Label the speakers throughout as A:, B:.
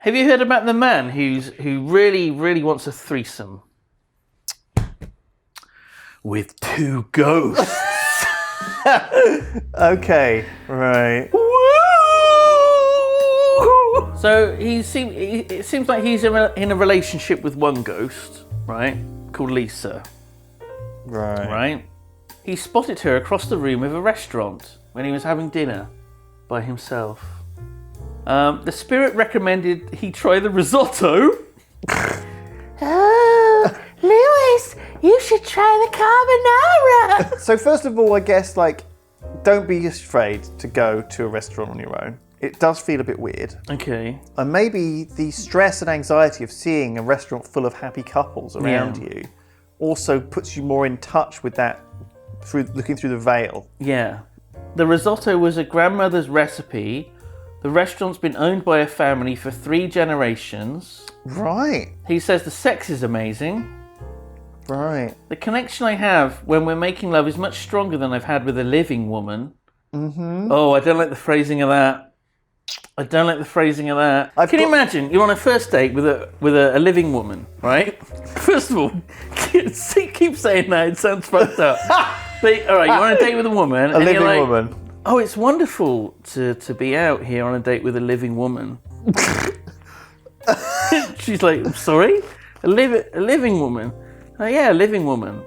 A: Have you heard about the man who really, really wants a threesome? With 2 ghosts.
B: Okay, right.
A: So it seems like he's in a relationship with one ghost, right? Called Lisa. Right. He spotted her across the room of a restaurant when he was having dinner by himself. The spirit recommended he try the risotto. Oh, Lewis, you should try the carbonara.
B: So first of all, I guess, like, don't be afraid to go to a restaurant on your own. It does feel a bit weird.
A: Okay.
B: And maybe the stress and anxiety of seeing a restaurant full of happy couples around you also puts you more in touch with that through looking through the veil.
A: Yeah. The risotto was a grandmother's recipe. The restaurant's been owned by a family for 3 generations.
B: Right.
A: He says the sex is amazing.
B: Right.
A: The connection I have when we're making love is much stronger than I've had with a living woman.
B: Mm-hmm.
A: Oh, I don't like the phrasing of that. Can you imagine? You're on a first date with a living woman, right? First of all, keep saying that. It sounds fucked up. But, all right, you're on a date with a woman.
B: A living woman.
A: Oh, it's wonderful to be out here on a date with a living woman. She's like, I'm sorry? A living woman? Oh, yeah, a living woman.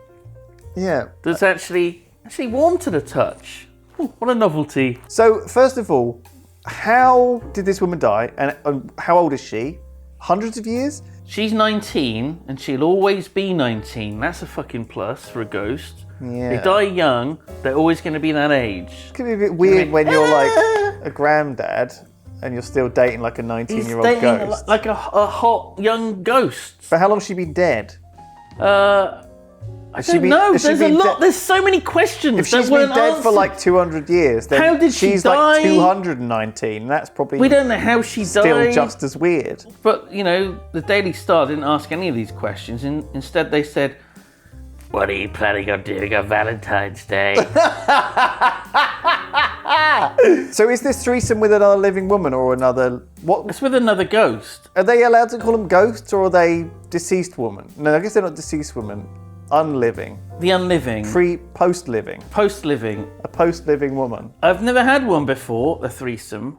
B: Yeah.
A: That's actually warm to the touch. Ooh, what a novelty.
B: So, first of all, how did this woman die? And how old is she? Hundreds of years?
A: She's 19, and she'll always be 19. That's a fucking plus for a ghost.
B: Yeah.
A: They die young, they're always going to be that age.
B: It can be a bit weird when you're like a granddad and you're still dating like a 19-year-old
A: He's dating
B: ghost.
A: like a hot young ghost.
B: But how long has she been dead?
A: I don't know. There's so many questions.
B: If she's been dead for like 200 years, then
A: how did she
B: she's
A: die?
B: like 219. That's probably
A: we don't know how she
B: still
A: died.
B: just as weird.
A: But, you know, the Daily Star didn't ask any of these questions. Instead, they said, what are you planning on doing on Valentine's Day?
B: So is this threesome with another living woman or another... What?
A: It's with another ghost.
B: Are they allowed to call them ghosts or are they deceased woman? No, I guess they're not deceased woman. Unliving.
A: The unliving.
B: Post-living.
A: Post-living.
B: A post-living woman.
A: I've never had one before, a threesome.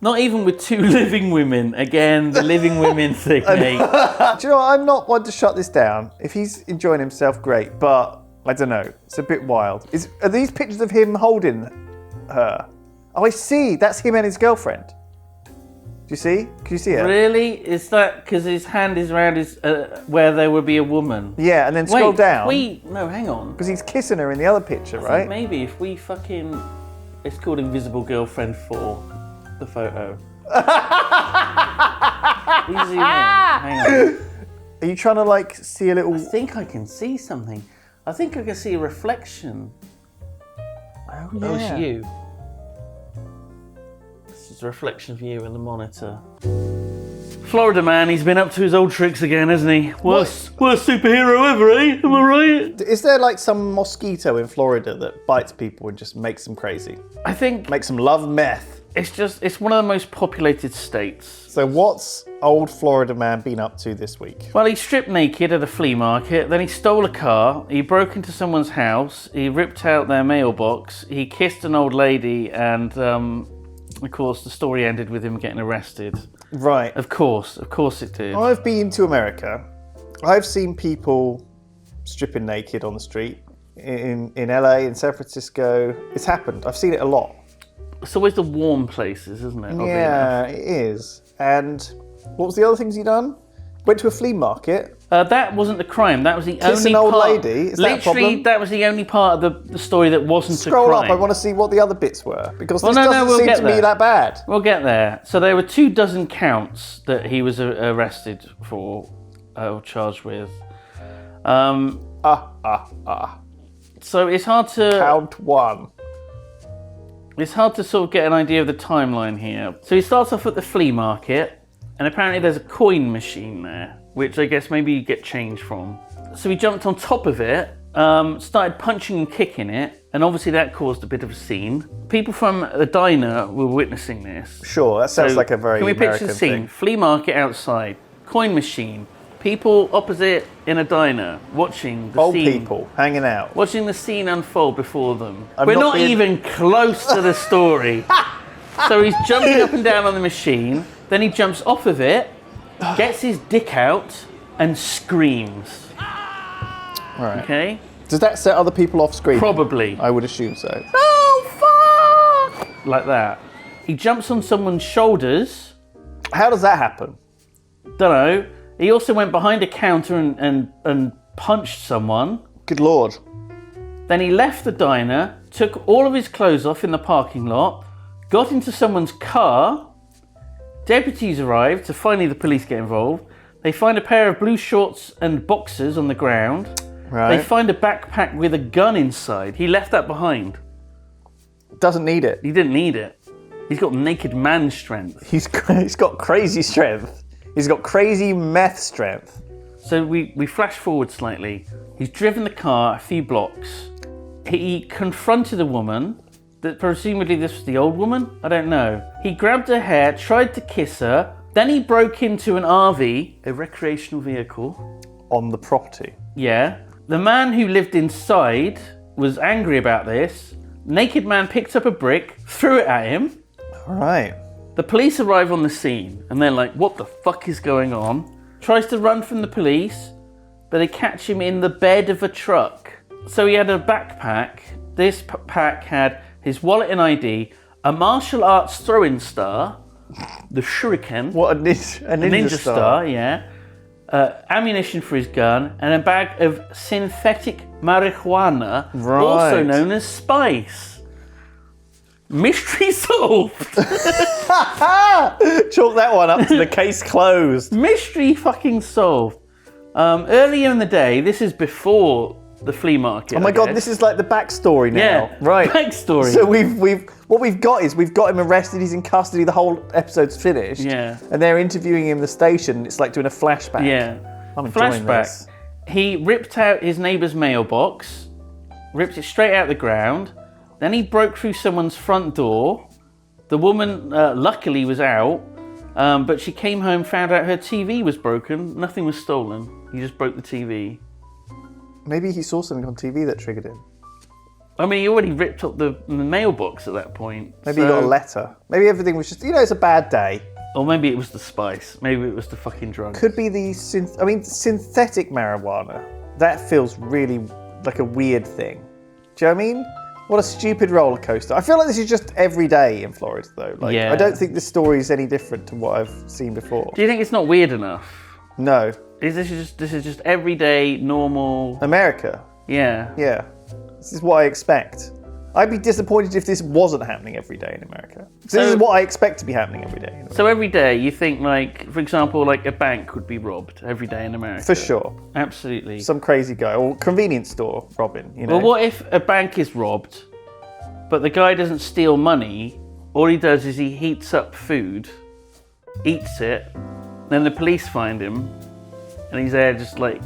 A: Not even with 2 living women. Again, the living women thing, mate.
B: Do you know what? I'm not one to shut this down. If he's enjoying himself, great. But, I don't know. It's a bit wild. Are these pictures of him holding her? Oh, I see. That's him and his girlfriend. Do you see? Can you see it?
A: Really? Is that because his hand is around his where there would be a woman?
B: Yeah, and then scroll down.
A: No, hang on.
B: Because he's kissing her in the other picture, right?
A: Maybe if we fucking... It's called Invisible Girlfriend 4. The photo. We zoom in. Hang on.
B: Are you trying to like see a little...
A: I think I can see something. I think I can see a reflection.
B: Oh,
A: Oh, it's you. This is a reflection of you in the monitor. Florida man, he's been up to his old tricks again, hasn't he? Worst superhero ever, eh? Am I right?
B: Is there like some mosquito in Florida that bites people and just makes them crazy?
A: I think
B: Makes them love meth.
A: it's one of the most populated states.
B: So what's old Florida man been up to this week?
A: Well, he stripped naked at a flea market, then he stole a car, he broke into someone's house, he ripped out their mailbox, he kissed an old lady, and of course the story ended with him getting arrested.
B: Right.
A: Of course it did.
B: I've been to America. I've seen people stripping naked on the street in LA, in San Francisco. It's happened. I've seen it a lot.
A: It's always the warm places, isn't it?
B: Yeah, it is. And what was the other things you done? Went to a flea market.
A: That wasn't the crime. That was the
B: Kiss
A: only
B: an old
A: part.
B: lady? Is that a
A: Literally,
B: problem?
A: that was the only part of the story that wasn't
B: Scroll
A: a crime.
B: up. I want to see what the other bits were because
A: Well,
B: this doesn't
A: we'll
B: seem
A: get
B: to me
A: there.
B: that bad.
A: We'll get there. So there were 24 counts that he was arrested for, or charged with. So it's hard to
B: Count 1.
A: It's hard to sort of get an idea of the timeline here. So he starts off at the flea market, and apparently there's a coin machine there, which I guess maybe you get change from. So he jumped on top of it, started punching and kicking it, and obviously that caused a bit of a scene. People from the diner were witnessing this.
B: Sure, that sounds like a very
A: Can we
B: American
A: picture the scene?
B: thing.
A: Flea market outside, coin machine, people opposite in a diner watching the
B: Old
A: scene.
B: people hanging out.
A: Watching the scene unfold before them.
B: I'm
A: We're
B: not
A: not
B: being-
A: even close to the story. So he's jumping up and down on the machine, then he jumps off of it, gets his dick out, and screams.
B: Right.
A: Okay?
B: Does that set other people off screen?
A: Probably.
B: I would assume so.
A: Oh, fuck! Like that. He jumps on someone's shoulders.
B: How does that happen?
A: Dunno. He also went behind a counter and punched someone.
B: Good Lord.
A: Then he left the diner, took all of his clothes off in the parking lot, got into someone's car. Deputies arrived, so finally the police get involved. They find a pair of blue shorts and boxers on the ground.
B: Right.
A: They find a backpack with a gun inside. He left that behind.
B: Doesn't need it.
A: He didn't need it. He's got naked man strength.
B: He's got crazy strength. He's got crazy meth strength.
A: So we flash forward slightly. He's driven the car a few blocks. He confronted a woman. That presumably this was the old woman? I don't know. He grabbed her hair, tried to kiss her. Then he broke into an RV, a recreational vehicle.
B: On the property.
A: Yeah. The man who lived inside was angry about this. Naked man picked up a brick, threw it at him.
B: Right.
A: The police arrive on the scene and they're like, what the fuck is going on? Tries to run from the police, but they catch him in the bed of a truck. So he had a backpack. This pack had his wallet and ID, a martial arts throwing star, the shuriken,
B: What a ninja
A: star, yeah, ammunition for his gun, and a bag of synthetic marijuana, also
B: Right.
A: known as spice. Mystery solved.
B: Chalk that one up to the case closed.
A: Mystery fucking solved. Earlier in the day, this is before the flea market.
B: Oh my God, this is like the backstory now.
A: Yeah,
B: Right.
A: backstory.
B: So we've got him arrested, he's in custody, the whole episode's finished.
A: Yeah.
B: And they're interviewing him in the station. It's like doing a flashback.
A: Yeah.
B: I'm enjoying
A: Flashback.
B: this.
A: He ripped out his neighbour's mailbox, ripped it straight out the ground. Then he broke through someone's front door. The woman luckily was out, but she came home, found out her TV was broken. Nothing was stolen. He just broke the TV.
B: Maybe he saw something on TV that triggered him.
A: I mean, he already ripped up the mailbox at that point.
B: Maybe he got a letter. Maybe everything was just, it's a bad day.
A: Or maybe it was the spice. Maybe it was the fucking drugs.
B: Could be the synthetic marijuana. That feels really like a weird thing. Do you know what I mean? What a stupid roller coaster. I feel like this is just every day in Florida, though. Like,
A: Yeah.
B: I don't think this story is any different to what I've seen before.
A: Do you think it's not weird enough?
B: No.
A: This is just everyday, normal?
B: America.
A: Yeah.
B: Yeah. This is what I expect. I'd be disappointed if this wasn't happening every day in America. So this is what I expect to be happening every day in America.
A: So every day you think, like, for example, like a bank would be robbed every day in America.
B: For sure.
A: Absolutely.
B: Some crazy guy. Or convenience store robbing,
A: Well, what if a bank is robbed, but the guy doesn't steal money? All he does is he heats up food, eats it, then the police find him, and he's there just like...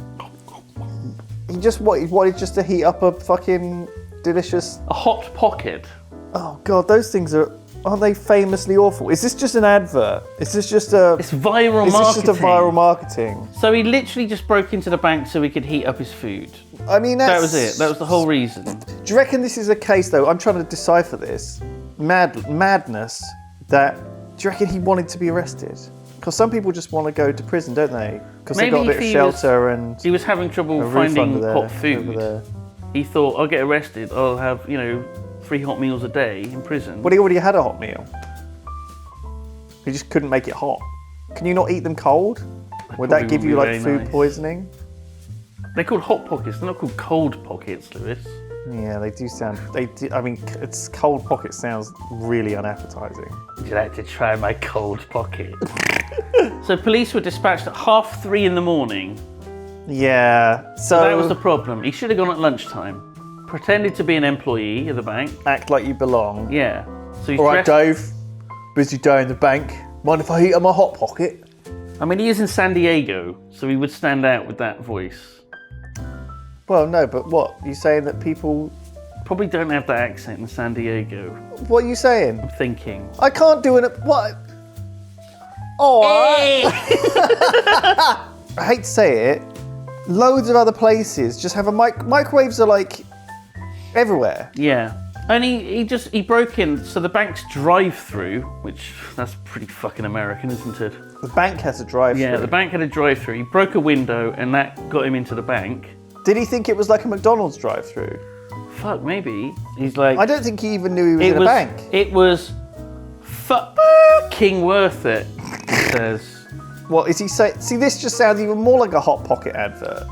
B: He wanted just to heat up a fucking delicious...
A: A hot pocket.
B: Oh God, those things aren't they famously awful? Is this just an advert? Is this just a...
A: It's viral
B: Is
A: marketing.
B: this just a viral marketing?
A: So he literally just broke into the bank so he could heat up his food.
B: I mean,
A: That was it. That was the whole reason.
B: Do you reckon this is a case, though? I'm trying to decipher this. Madness that... Do you reckon he wanted to be arrested? Because some people just want to go to prison, don't they? Because they got a bit of shelter and...
A: He was having trouble
B: a roof
A: finding
B: under there,
A: hot
B: over
A: food.
B: there.
A: He thought, I'll get arrested, I'll have, 3 hot meals a day in prison.
B: But he already had a hot meal. He just couldn't make it hot. Can you not eat them cold? Would that
A: probably
B: give
A: would
B: you
A: be
B: like
A: very
B: food
A: nice.
B: poisoning?
A: They're called hot pockets, they're not called cold pockets, Lewis.
B: Yeah, they do sound. It's cold pocket sounds really unappetizing.
A: Would you like to try my cold pocket? So police were dispatched at 3:30 in the morning.
B: Yeah. So
A: That was the problem. He should have gone at lunchtime. Pretended to be an employee of the bank.
B: act like you belong.
A: Yeah. So he's
B: All right,
A: dressed.
B: Dave. Busy day in the bank. Mind if I heat up my hot pocket?
A: I mean, he is in San Diego, so he would stand out with that voice.
B: Well, no, but what? You saying that people...
A: Probably don't have that accent in San Diego.
B: What are you saying?
A: I'm thinking.
B: I can't do it. What? Oh, I hate to say it. Loads of other places just have a microwaves are like everywhere.
A: Yeah. And he broke in, so the bank's drive-through, which that's pretty fucking American, isn't it?
B: The bank has a drive-through.
A: Yeah, the bank had a drive-through. He broke a window, and that got him into the bank.
B: Did he think it was like a McDonald's drive-through?
A: Fuck, maybe. He's like...
B: I don't think he even knew he was in a bank.
A: It was fucking worth it, he says.
B: What is he saying? See, this just sounds even more like a Hot Pocket advert.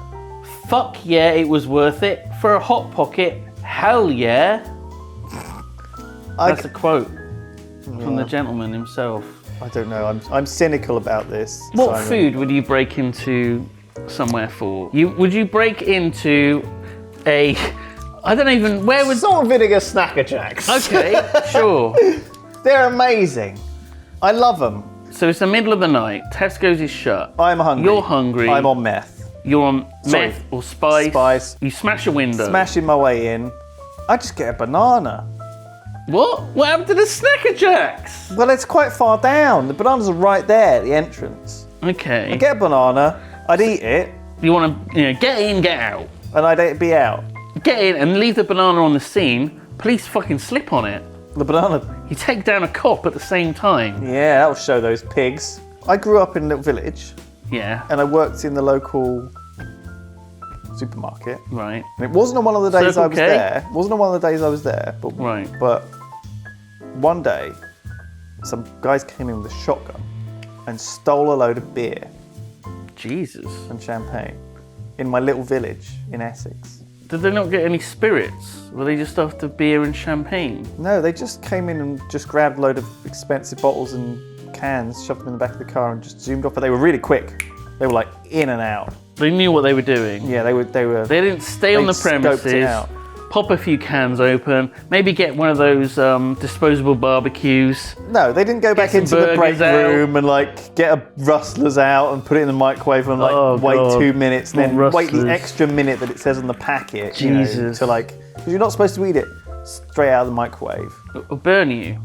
A: Fuck yeah, it was worth it. For a Hot Pocket, hell yeah. That's a quote from the gentleman himself.
B: I don't know. I'm cynical about this.
A: What
B: Simon.
A: food would you break into somewhere for? Would you break into a... I don't even... Where would...
B: Salt and vinegar Snacker Jacks.
A: Okay, sure.
B: They're amazing. I love them.
A: So it's the middle of the night. Tesco's is shut.
B: I'm hungry.
A: You're hungry.
B: I'm on meth.
A: You're on meth or spice.
B: Spice.
A: You smash a window.
B: Smashing my way in. I just get a banana.
A: What? What happened to the Snacker Jacks?
B: Well, it's quite far down. The bananas are right there at the entrance.
A: Okay.
B: I get a banana. I'd eat it.
A: You want to get in, get out.
B: And I'd be out.
A: Get in and leave the banana on the scene. Police fucking slip on it.
B: The banana.
A: You take down a cop at the same time.
B: Yeah, that'll show those pigs. I grew up in a little village.
A: Yeah.
B: And I worked in the local supermarket.
A: Right.
B: And it wasn't on one of the days
A: Circle
B: I was
A: K?
B: there. It wasn't on one of the days I was there. But,
A: Right.
B: But one day, some guys came in with a shotgun and stole a load of beer
A: Jesus.
B: and champagne in my little village in Essex.
A: Did they not get any spirits? Were they just after beer and champagne?
B: No, they just came in and just grabbed a load of expensive bottles and cans, shoved them in the back of the car and just zoomed off. But they were really quick. They were like in and out.
A: They knew what they were doing.
B: Yeah, they were.
A: They didn't stay on the
B: scoped it
A: premises,
B: out.
A: pop a few cans open, maybe get one of those disposable barbecues.
B: No, they didn't go back
A: some
B: into the break
A: burgers out.
B: room and like get a Rustlers out and put it in the microwave and like
A: Oh,
B: wait
A: God.
B: 2 minutes,
A: Not
B: then wait the
A: Rustlers.
B: extra minute that it says on the packet. You know,
A: Jesus.
B: to like, because you're not supposed to eat it straight out of the microwave.
A: It'll burn you.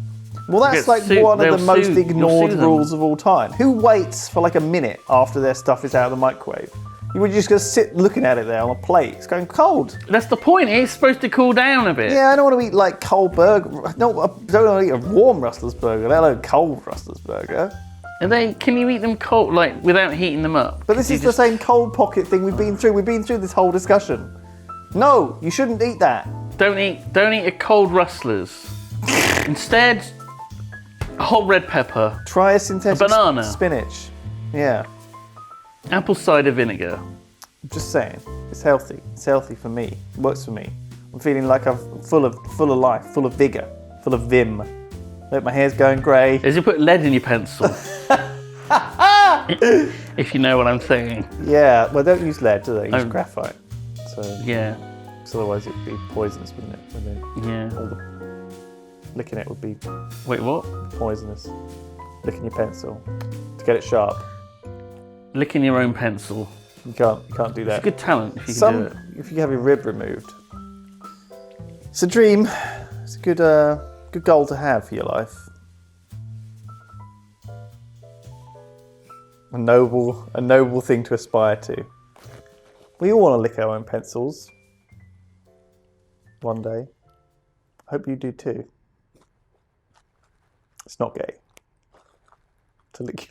B: Well, that's
A: Get
B: like
A: sued-
B: one of the
A: they'll
B: most
A: sue- you'll
B: ignored
A: sue them.
B: rules of all time. Who waits for like a minute after their stuff is out of the microwave? You were just going to sit looking at it there on a plate. It's going cold.
A: That's the point. It's supposed to cool down a bit.
B: Yeah, I don't want to eat like cold burger. No, I don't want to eat a warm Rustlers burger, let alone cold Rustlers burger.
A: Can you eat them cold, like without heating them up?
B: But this is the same cold pocket thing we've been through. We've been through this whole discussion. No, you shouldn't eat that.
A: Don't eat a cold Rustlers. Instead, hot red pepper,
B: Try a synthetic
A: banana.
B: spinach. Yeah,
A: apple cider vinegar.
B: I'm just saying. It's healthy. It's healthy for me. It works for me. I'm feeling like I'm full of life, full of vigor, full of vim. Look, my hair's going grey.
A: Is you put lead in your pencil? If you know what I'm saying.
B: Yeah, well, don't use lead, do they? Use
A: Oh.
B: graphite. So,
A: Yeah.
B: 'cause otherwise it would be poisonous, wouldn't it?
A: Yeah.
B: All the licking it would be
A: Wait, what?
B: poisonous. Licking your pencil to get it sharp.
A: Licking your own pencil.
B: You can't do that.
A: It's a good talent if you can do it.
B: If you have your rib removed, it's a dream. It's a good goal to have for your life. A noble thing to aspire to. We all want to lick our own pencils. One day. I hope you do too. It's not gay. To lick.